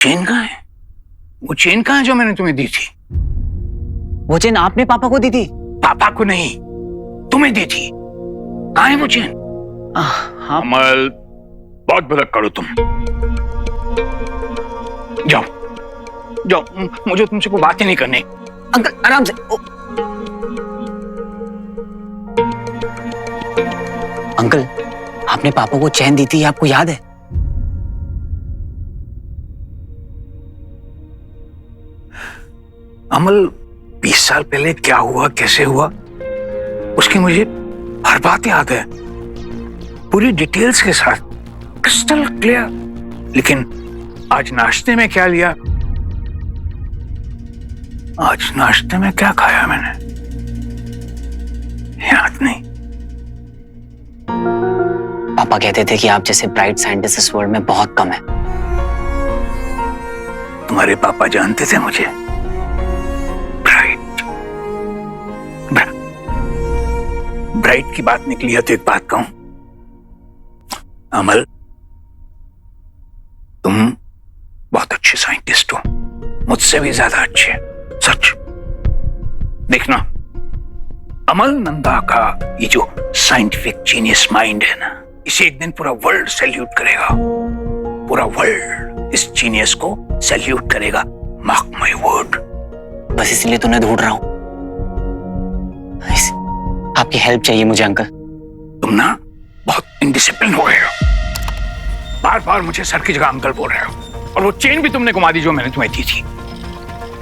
Chain कहाँ है? वो चेन कहाँ है जो मैंने तुम्हें दी थी? वो चेन आपने पापा को दी थी? पापा को नहीं, तुम्हें दी थी। कहाँ है वो चेन? हाँ। अमल, बहुत भड़क करो तुम। जाओ जाओ, मुझे तुमसे कोई बात ही नहीं करनी। अंकल आराम से। अंकल, आपने पापा को चैन दी थी, आपको याद है? अमल, 20 साल पहले क्या हुआ, कैसे हुआ, उसकी मुझे हर बात याद है, पूरी डिटेल्स के साथ, क्रिस्टल क्लियर। लेकिन आज नाश्ते में क्या लिया, आज नाश्ते में क्या खाया मैंने, याद नहीं। पापा कहते थे कि आप जैसे ब्राइट साइंटिस्ट इस वर्ल्ड में बहुत कम है। तुम्हारे पापा जानते थे मुझे ब्राइट की बात निकली है तो एक बात कहूं अमल, तुम बहुत अच्छे साइंटिस्ट हो, मुझसे भी ज्यादा अच्छे, सच। देखना, अमल नंदा का ये जो साइंटिफिक जीनियस माइंड है ना, इसे एक दिन पूरा वर्ल्ड सैल्यूट करेगा। पूरा वर्ल्ड इस जीनियस को सैल्यूट करेगा, मार्क माय वर्ड। बस इसलिए तो मैं ढूंढ रहा हूं। आपकी हेल्प चाहिए मुझे अंकल। तुम ना बहुत इनडिसिप्लिन हो गए हो, बार बार मुझे सर की जगह अंकल बोल रहे हो, और वो चेन भी तुमने घुमा दी जो मैंने तुम्हें दी थी।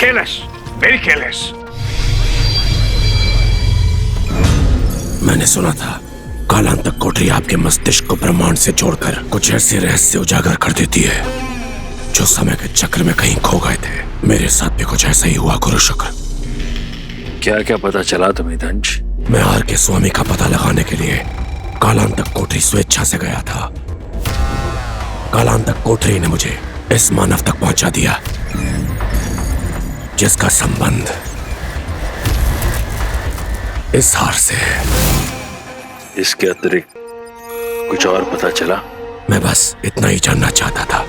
Careless, very careless. मैंने सुना था कालांतक कोठरी आपके मस्तिष्क को ब्रह्मांड से जोड़कर कुछ ऐसे रहस्य उजागर कर देती है जो समय के चक्र में कहीं खो गए थे। मेरे साथ भी कुछ ऐसा ही हुआ गुरु शुक्र। क्या क्या पता चला तुम्हें दंश? मैं आर के स्वामी का पता लगाने के लिए कालांतक कोठरी स्वेच्छा से गया था। कालांतक कोठरी ने मुझे इस मानव तक पहुंचा दिया जिसका संबंध इस हार से है। इसके अतिरिक्त कुछ और पता चला? मैं बस इतना ही जानना चाहता था।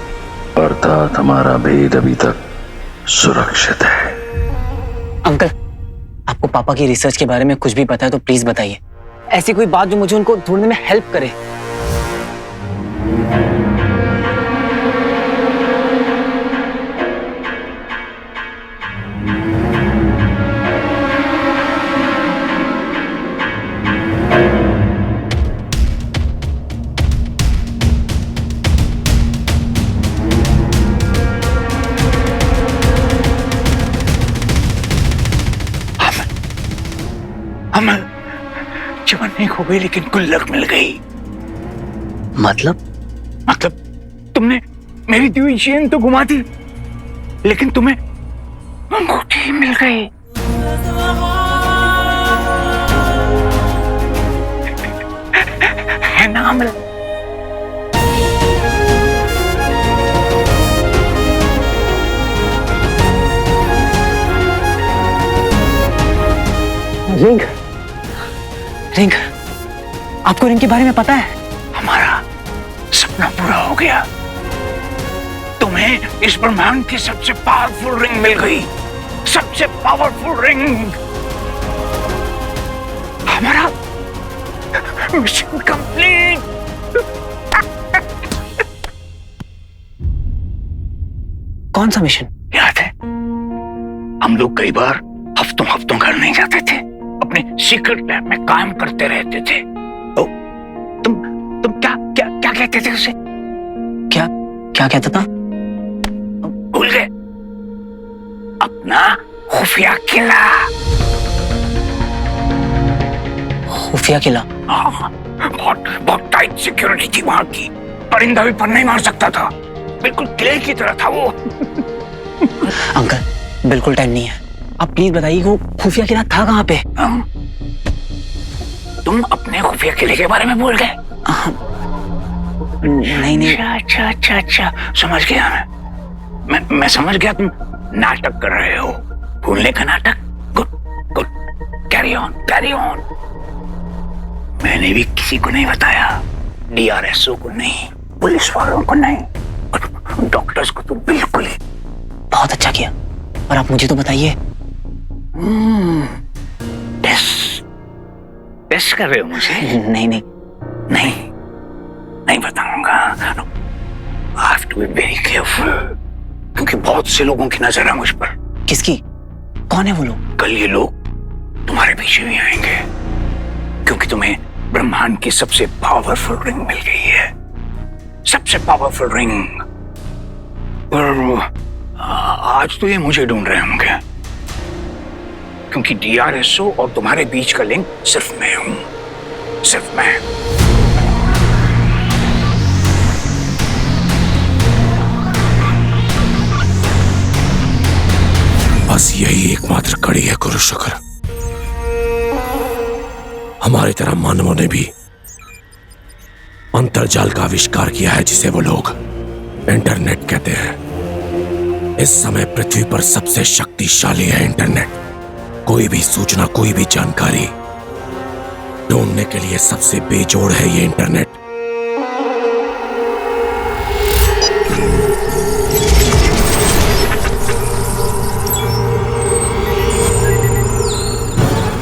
अर्थात हमारा भेद अभी तक सुरक्षित है। अंकल, आपको पापा की रिसर्च के बारे में कुछ भी पता है तो प्लीज बताइए। ऐसी कोई बात जो मुझे उनको ढूंढने में हेल्प करे। अमल, जीवन नहीं खो गई लेकिन गुल्लक मिल गई। मतलब तुमने मेरी दी हुई चेन तो घुमा दी, लेकिन तुम्हें अंगूठी मिल गई। है ना अमल? रिंग, रिंग, आपको रिंग के बारे में पता है? हमारा सपना पूरा हो गया। तुम्हें इस ब्रह्मांड की सबसे पावरफुल रिंग मिल गई, सबसे पावरफुल रिंग। हमारा मिशन कंप्लीट। कौन सा मिशन? याद है, हम लोग कई बार हफ्तों हफ्तों घर नहीं जाते थे, अपने सीक्रेट लैब में काम करते रहते थे। तो तुम क्या क्या क्या कहते थे उसे? क्या क्या कहता था? भूल गए? अपना खुफिया किला। खुफिया किला? बहुत टाइट सिक्योरिटी थी वहां की, परिंदा भी पर नहीं मार सकता था, बिल्कुल किले की तरह था वो। अंकल, बिल्कुल टाइम नहीं है, आप प्लीज बताइए वो खुफिया किला था कहाँ पे? तुम अपने खुफिया किले के बारे में भूल गए? नहीं। अच्छा, समझ गया मैं समझ गया, तुम नाटक कर रहे हो, भूलने का नाटक। Good, carry on. मैंने भी किसी को नहीं बताया, DRSO को नहीं, पुलिस वालों को नहीं, डॉक्टर्स को तो बिल्कुल ही। बहुत अच्छा किया, पर आप मुझे तो बताइए। टेस्ट कर रहे हो मुझे? नहीं नहीं, नहीं नहीं बताऊंगा। I have to be very careful, क्योंकि बहुत से लोगों की नजर है मुझ पर। किसकी? कौन है वो लोग? कल ये लोग तुम्हारे पीछे भी आएंगे, क्योंकि तुम्हें ब्रह्मांड की सबसे पावरफुल रिंग मिल गई है, सबसे पावरफुल रिंग। पर आज तो ये मुझे ढूंढ रहे होंगे, क्योंकि DRSO और तुम्हारे बीच का लिंक सिर्फ मैं हूं, सिर्फ मैं। बस यही एकमात्र कड़ी है गुरु शुक्र। हमारी तरह मानवों ने भी अंतर्जाल का आविष्कार किया है, जिसे वो लोग इंटरनेट कहते हैं। इस समय पृथ्वी पर सबसे शक्तिशाली है इंटरनेट। कोई भी सूचना, कोई भी जानकारी ढूंढने के लिए सबसे बेजोड़ है ये इंटरनेट।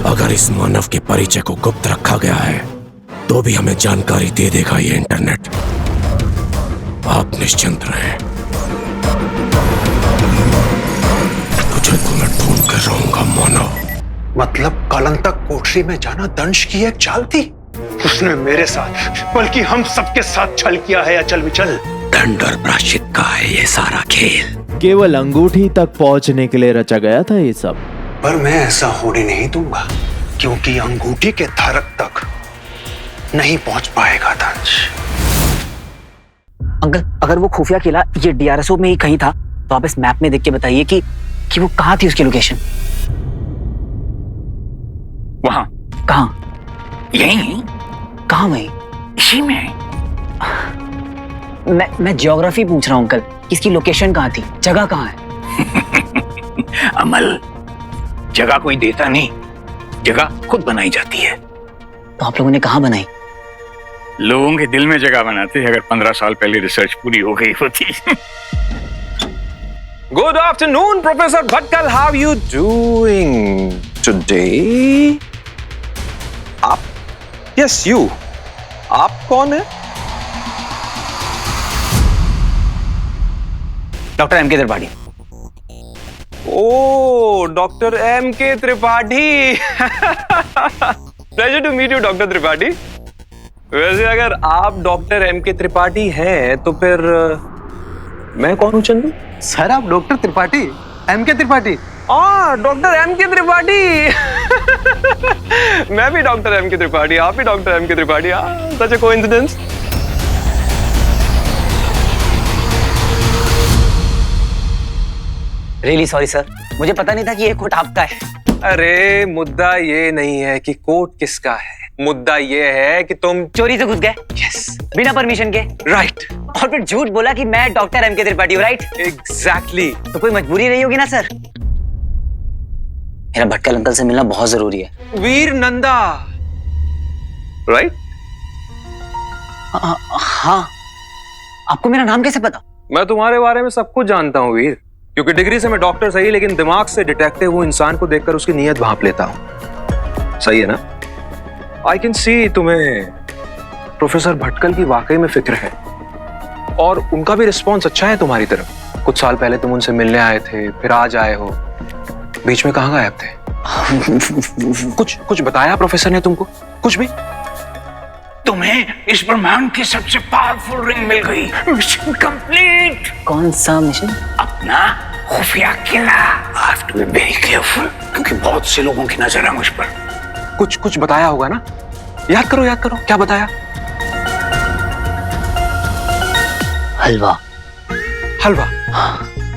अगर इस मानव के परिचय को गुप्त रखा गया है, तो भी हमें जानकारी दे देगा ये इंटरनेट। आप निश्चिंत रहें, तुझे तो मैं ढूंढ कर रहूंगा मानव। मतलब कालांतक कोठरी में जाना दंश की एक चाल थी? उसने मेरे साथ, बल्कि हम सबके साथ छल किया है, अचल विचल। दंड और प्रायश्चित का है ये सारा खेल। केवल अंगूठी तक पहुंचने के लिए रचा गया था ये सब। पर मैं ऐसा होने नहीं दूंगा, क्योंकि अंगूठी के धारक तक नहीं पहुंच पाएगा दंश। अंकल, अगर वो खुफिया किला ये DRSO में ही कहीं था, तो आप इस मैप में देख के बताइए कि वो कहाँ थी, उसकी लोकेशन। वहां। कहाँ? यहीं। कहाँ वहीं? इसी में। मैं ज्योग्राफी पूछ रहा हूँ अंकल, इसकी लोकेशन कहाँ थी, जगह कहाँ है? अमल, जगह कोई देता नहीं, जगह खुद बनाई जाती है। तो आप लोगों ने कहाँ बनाई? लोगों के दिल में जगह बनाते हैं। अगर 15 साल पहले रिसर्च पूरी हो गई होती। Good afternoon, Professor Bhatkal. How are you doing today? आप? Yes, you. आप कौन है? Doctor MK Tripathi. Oh, Dr. MK Tripathi. Pleasure to meet you, Dr. Tripathi. वैसे अगर आप डॉक्टर MK त्रिपाठी हैं, तो फिर मैं कौन हूँ चंदू? सर आप doctor Tripathi, MK Tripathi. Doctor MK Tripathi. मैं भी डॉक्टर MK त्रिपाठी, आप भी doctor MK Tripathi. Such a coincidence. Really sorry sir, मुझे पता नहीं था कि ये कोट आपका है। अरे मुद्दा ये नहीं है कि कोट किसका है, मुद्दा ये है कि तुम चोरी से घुस गए। यस, बिना परमिशन के। राइट, और फिर झूठ बोला कि मैं डॉक्टर MK त्रिपाठी हूँ, राइट? एग्जैक्टली। तो कोई मजबूरी रही होगी ना सर? मेरा भटकल अंकल से मिलना बहुत जरूरी है। वीर नंदा, राइट? हाँ। आपको मेरा नाम कैसे पता? मैं तुम्हारे बारे में सब कुछ जानता हूँ वीर, क्योंकि डिग्री से मैं डॉक्टर सही, लेकिन दिमाग से डिटेक्टिव हूँ। इंसान को देखकर उसकी नीयत भांप लेता हूँ। सही है ना? आई कैन सी तुम्हें प्रोफेसर भटकल की वाकई में फिक्र है, और उनका भी रिस्पॉन्स अच्छा है तुम्हारी तरफ। कुछ साल पहले तुम उनसे मिलने आए थे, फिर आज आए हो, बीच में कहाँ गायब थे? कुछ बताया प्रोफेसर ने तुमको? कुछ भी? तुम्हें इस ब्रह्मांड की सबसे पावरफुल रिंग मिल गई। Mission complete. कौन सा मिशन? अपना खुफिया किला। I have to be very careful, क्योंकि बहुत से लोगों की नजर है मुझ पर। कुछ बताया होगा ना? याद करो, क्या बताया? हलवा। हलवा?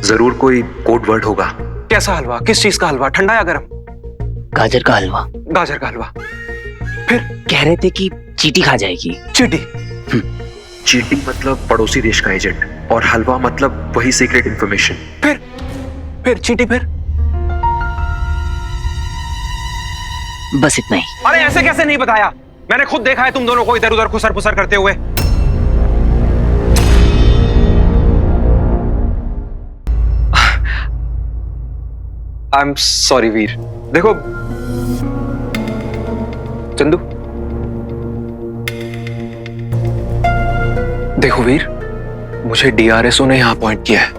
जरूर कोई कोड वर्ड होगा। कैसा हलवा? किस चीज का हलवा? ठंडा या गर्म? गाजर का हलवा। गाजर का हलवा। फिर कह रहे थे कि चींटी खा जाएगी। चींटी? चीटिंग मतलब पड़ोसी देश का एजेंट, और हलवा मतलब वही सीक्रेट इंफॉर्मेशन। फिर चींटी? फिर बस इतना ही। अरे ऐसे कैसे नहीं बताया? मैंने खुद देखा है तुम दोनों को इधर उधर खुसर फुसर करते हुए। आई एम सॉरी वीर। देखो चंदू, देखो वीर, मुझे डीआरएसओ ने यहाँ अपॉइंट किया है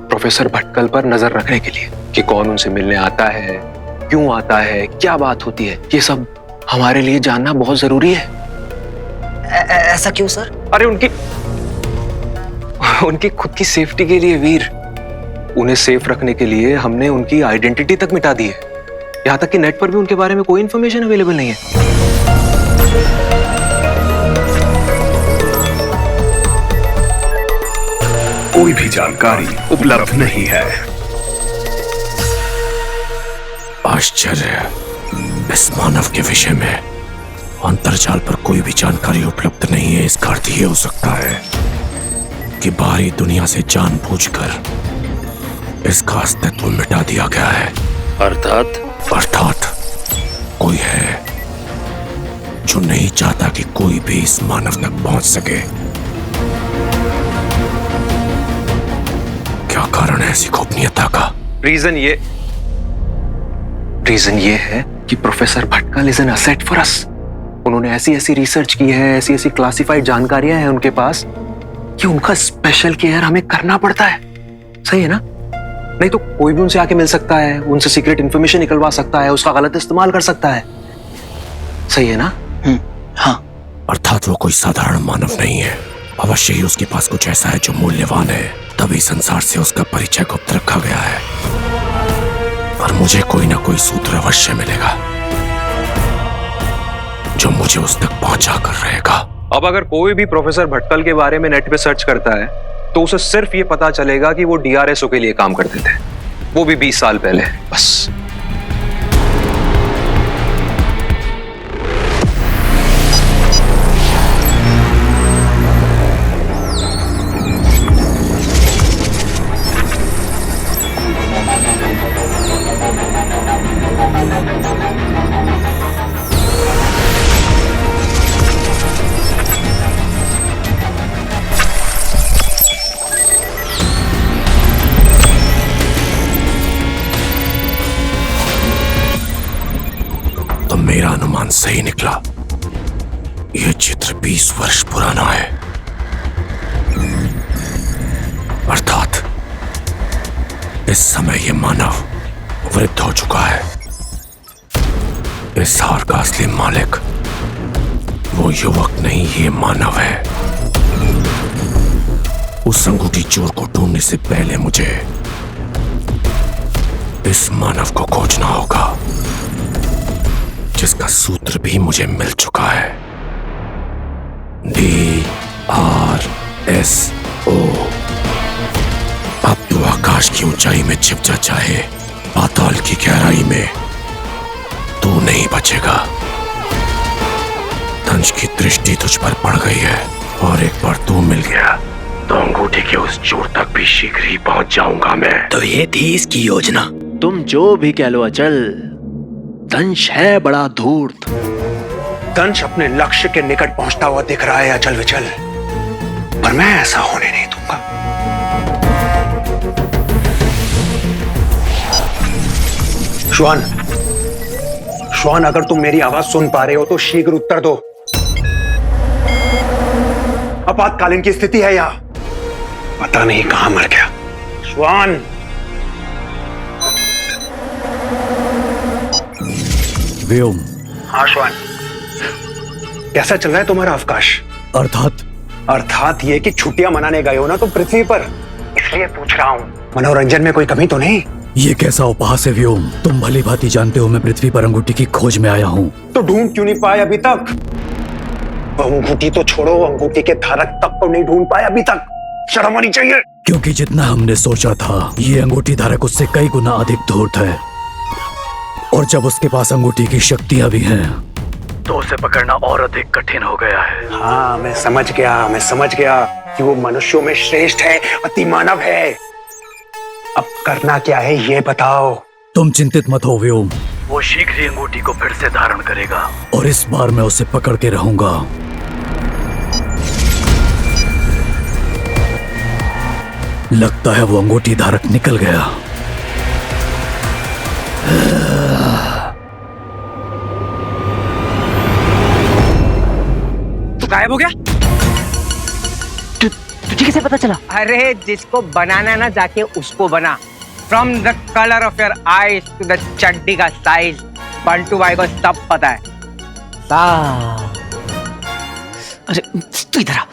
प्रोफेसर भटकल पर नजर रखने के लिए कि कौन उनसे मिलने आता है, क्यों आता है, क्या बात होती है। ये सब हमारे लिए जानना बहुत जरूरी है। ऐसा क्यों सर? अरे उनकी खुद की सेफ्टी के लिए वीर। उन्हें सेफ रखने के लिए हमने उनकी आइडेंटिटी तक मिटा दी है। यहां तक कि नेट पर भी उनके बारे में कोई इंफॉर्मेशन अवेलेबल नहीं है। कोई भी जानकारी उपलब्ध नहीं है। आश्चर्य, इस मानव के विषय में अंतर्जाल पर कोई भी जानकारी उपलब्ध नहीं है। इसका अर्थ ये हो सकता है कि बाहरी दुनिया से जानबूझकर इसका अस्तित्व मिटा दिया गया है। अर्थात कोई है जो नहीं चाहता कि कोई भी इस मानव तक पहुंच सके। क्या कारण है ऐसी गोपनीयता का? रीजन ये है कि professor Bhatkal is an asset for us. उन्होंने ऐसी रिसर्च की है, ऐसी क्लासिफाइड जानकारियां हैं उनके पास कि उनका स्पेशल केयर हमें करना पड़ता है। सही है ना? नहीं तो कोई भी उनसे आके मिल सकता है, उनसे सीक्रेट इंफॉर्मेशन निकलवा सकता है, उसका गलत इस्तेमाल कर सकता है। सही है ना? हाँ। अर्थात वो कोई साधारण मानव नहीं है। अवश्य ही उसके पास कुछ ऐसा है जो मूल्यवान है, तभी संसार से उसका परिचय गुप्त रखा गया है। और मुझे कोई ना कोई सूत्र अवश्य मिलेगा जो मुझे उस तक पहुंचा कर रहेगा। अब अगर कोई भी प्रोफेसर भटकल के बारे में नेट पे सर्च करता है तो उसे सिर्फ ये पता चलेगा कि वो डीआरएसओ के लिए काम करते थे, वो भी 20 साल पहले। बस। तो मेरा अनुमान सही निकला। यह चित्र 20 वर्ष पुराना है। अर्थात इस समय यह मानव वृद्ध हो चुका है। इस हार का असली मालिक वो युवक नहीं, ये मानव है। उस अंगूठी चोर को ढूंढने से पहले मुझे इस मानव को खोजना होगा, जिसका सूत्र भी मुझे मिल चुका है। DRSO। अब तो आकाश की ऊंचाई में छिप जा, चाहे पाताल की गहराई में, तू नहीं बचेगा। दंश की दृष्टि तुझ पर पड़ गई है, और एक बार तू मिल गया तो अंगूठी के उस चोर तक भी शीघ्र ही पहुंच जाऊंगा मैं। तो ये थी इसकी योजना। तुम जो भी कह लो अचल, दंश है बड़ा धूर्त। दंश अपने लक्ष्य के निकट पहुंचता हुआ दिख रहा है अचल विचल, पर मैं ऐसा होने नहीं दूंगा। श्वान, अगर तुम मेरी आवाज सुन पा रहे हो तो शीघ्र उत्तर दो। आपातकालीन की स्थिति है यहाँ, पता नहीं कहां मर गया। श्वान, व्योम। हाँ श्वान, कैसा चल रहा है तुम्हारा अवकाश? अर्थात ये कि छुट्टियां मनाने गए हो ना तुम पृथ्वी पर, इसलिए पूछ रहा हूँ मनोरंजन में कोई कमी तो नहीं? ये कैसा उपहास है व्योम? तुम भली भांति जानते हो मैं पृथ्वी पर अंगूठी की खोज में आया हूँ। तो ढूंढ क्यों नहीं पाए अभी तक? अंगूठी तो छोड़ो, अंगूठी के धारक तक को नहीं ढूंढ पाए अभी तक। शर्म आनी चाहिए। क्योंकि जितना हमने सोचा था, ये अंगूठी धारक उससे कई गुना अधिक धूर्त है, और जब उसके पास अंगूठी की शक्तियां भी हैं, तो उसे पकड़ना और अधिक कठिन हो गया है। हाँ, मैं समझ गया कि वो मनुष्यों में श्रेष्ठ है, अति मानव है। अब करना क्या है ये बताओ। तुम चिंतित मत हो व्योम, वो शीघ्र ही अंगूठी को फिर से धारण करेगा, और इस बार मैं उसे पकड़ के रहूंगा। लगता है वो अंगूठी धारक निकल गया। तू गायब हो गया? तुझे कैसे पता चला? अरे जिसको बनाना है ना जाके उसको बना। From the colour of your eyes to the चड्डी का साइज, बंटू भाई को सब पता है। अरे तू इधर आ,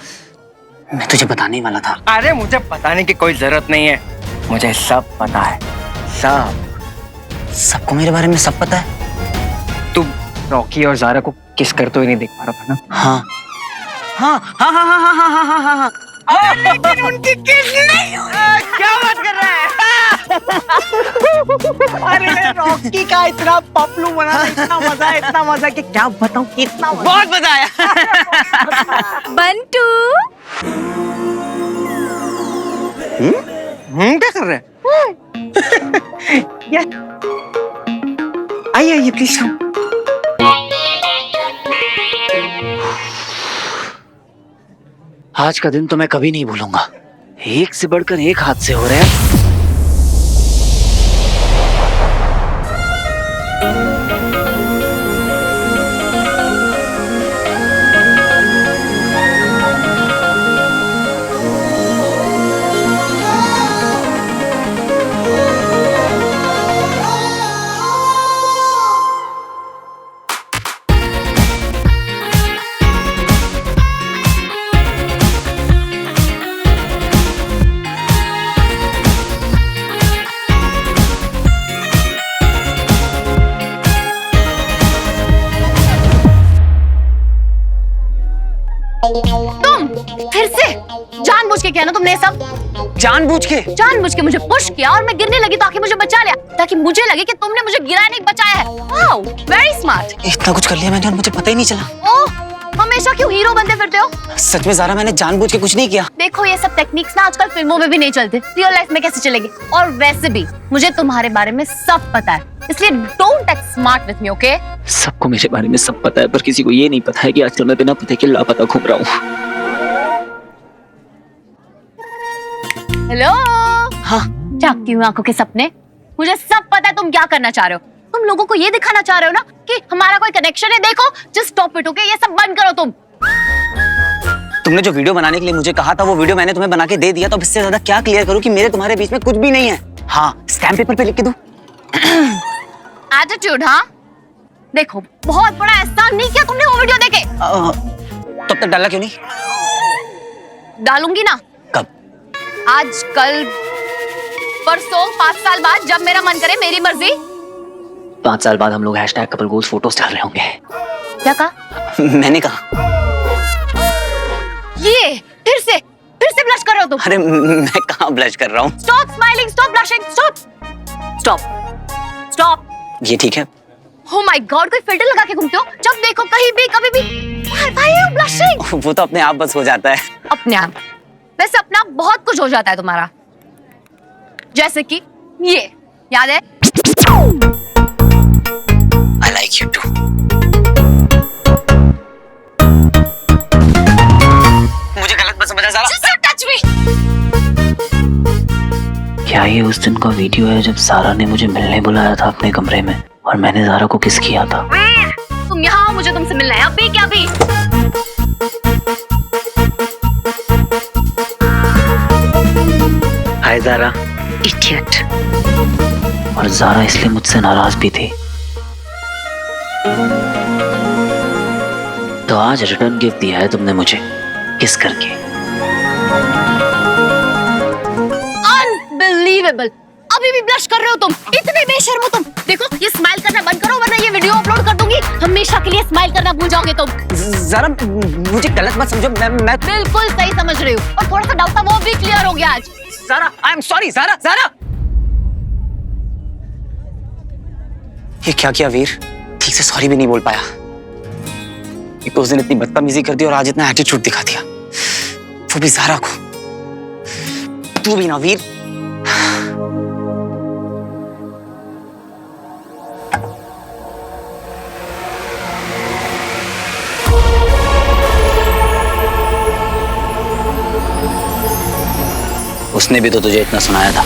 मैं तुझे बताने वाला था। अरे मुझे बताने की कोई जरूरत नहीं है, मुझे सब पता है, सब। सबको मेरे बारे में सब पता है? तू रॉकी और जारा को किस करते हुए नहीं देख पा रहा था ना? हाँ हाँ हाँ हाँ हाँ हाँ हाँ हाँ हाँ हाँ। लेकिन उनकी किस नहीं हुई। क्या बात कर रहा है? अरे रॉकी का इतना पपलू बना था, इतना मजा कि क्या बताऊं, कितना बहुत मजा आया। बंटू क्या कर रहे हैं? आइए आइए प्लीज। आज का दिन तो मैं कभी नहीं भूलूंगा। एक से बढ़कर एक हादसे हो रहे हैं। तुम फिर से जानबूझ के किया ना तुमने ये सब? जानबूझ के मुझे पुश किया और मैं गिरने लगी ताकि मुझे बचा लिया, ताकि मुझे लगे कि तुमने मुझे गिराया नहीं बचाया है। Wow, very smart. इतना कुछ कर लिया मैंने और मुझे पता ही नहीं चला। ओह, हमेशा क्यों हीरो बनते फिरते हो? सच में ज़ारा, मैंने जानबूझ के कुछ नहीं किया। देखो ये सब टेक्निक्स ना आजकल फिल्मों में भी नहीं चलते, रियल लाइफ में कैसे चलेगी? और वैसे भी मुझे तुम्हारे बारे में सब पता है, इसलिए don't act smart with me, okay? सबको मेरे बारे में सब पता है, पर किसी को ये नहीं पता है कि आजकल मैं बिना पते के लापता घूम रहा हूँ। हेलो। हाँ। जागती हूँ आंखों के सपने। मुझे सब पता है तुम क्या करना चाह रहे हो। तुम लोगों को ये दिखाना चाह रहे हो ना कि हमारा कोई कनेक्शन है। देखो, जस्ट स्टॉप इट, ओके? ये सब बंद करो तुम। तुमने जो वीडियो बनाने के लिए मुझे कहा था वो वीडियो मैंने तुम्हें बना के दे दिया, तो अब इससे ज्यादा क्या क्लियर करूं कि मेरे तुम्हारे बीच में कुछ भी नहीं है। हाँ, स्टैम्प पेपर पे लिख के दूं? एटीट्यूड, हाँ? देखो, बहुत बड़ा एहसान नहीं किया तुमने वो वीडियो देखे। तब तक डाला क्यों नहीं? डालूंगी ना। कब? आज, कल, परसों, 5 साल बाद, जब मेरा मन करे, मेरी मर्जी। 5 साल बाद हम लोग #कपल गोल्स फोटोज डाल रहे होंगे। क्या कहा? मैंने कहा। ये फिर से ब्लश कर रहे हो तुम। अरे मैं कहाँ ब्लश कर रहा हूँ? Stop smiling, stop blushing, stop. ये ठीक है? Oh my God, कोई फिल्टर लगा के घूमते हो? जब देखो कहीं भी, कभी भी। Why are you blushing? वो तो अपने आप बस हो जाता है। अपने आप? वैसे अपना बहुत कुछ हो जाता है तुम्हारा। जैसे कि ये याद है? I like you too. मुझे गलत मत समझा ज़ारा। Just touch me. क्या ये उस दिन का वीडियो है जब ज़ारा ने मुझे मिलने बुलाया था अपने कमरे में और मैंने ज़ारा को किस किया था? तुम यहाँ आओ, मुझे तुमसे मिलना है। अभी क्या अभी? हाय ज़ारा। Idiot. और ज़ारा इसलिए मुझसे नाराज भी थी। तो आज रिटर्न गिफ्ट दिया है तुमने मुझे, किस करके। Unbelievable. अभी भी ब्लश कर रहे हो तुम? इतने बेशर्म हो तुम। देखो, ये स्माइल करना बंद करो वरना ये वीडियो अपलोड कर दूंगी। हमेशा के लिए स्माइल करना भूल जाओगे तुम। ज़ारा मुझे गलत मत समझो, मैं बिल्कुल सही समझ रही हूँ और थोड़ा सा डाउट था वो भी क्लियर हो गया आज। Zara, I am sorry. Zara ये क्या किया वीर? ठीक से सॉरी भी नहीं बोल पाया। एक तो उस दिन इतनी बदतमीजी कर दी और आज इतना एटीट्यूड दिखा दिया, वो भी ज़ारा को। तू भी ना वीर। उसने भी तो तुझे इतना सुनाया था।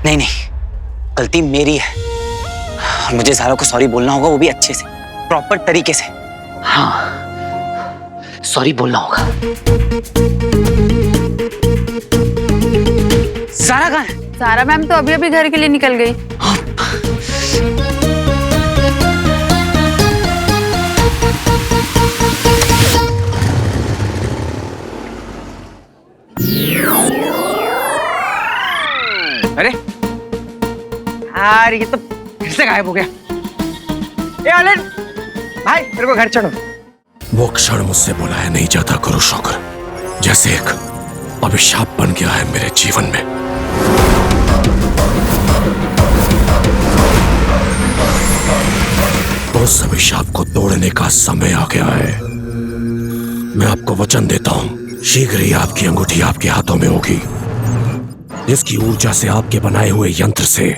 नहीं नहीं, गलती मेरी है और मुझे ज़ारा को सॉरी बोलना होगा, वो भी अच्छे से, प्रॉपर तरीके से। हाँ, सॉरी बोलना होगा। ज़ारा कहाँ है? सारा मैम तो अभी अभी घर के लिए निकल गई। अरे यार, ये तो फिर से गायब हो गया। ए आलन भाई, मेरे को घर चढ़ो। वो क्षण मुझसे बुलाया नहीं जाता करो शुक्र, जैसे एक अभिशाप बन गया है मेरे जीवन में। उस अभिशाप को तोड़ने का समय आ गया है। मैं आपको वचन देता हूं, शीघ्र ही आपकी अंगूठी आपके हाथों में होगी, जिसकी ऊर्जा से आपके बनाए हुए यंत्र से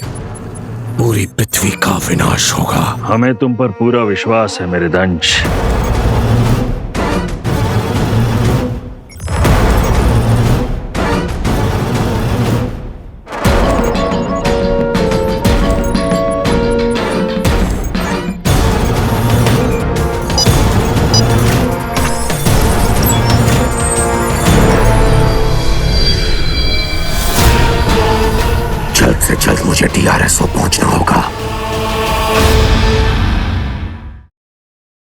पूरी पृथ्वी का विनाश होगा। हमें तुम पर पूरा विश्वास है मेरे दंश। जल्द से जल्द मुझे DRSO पहुंचना होगा।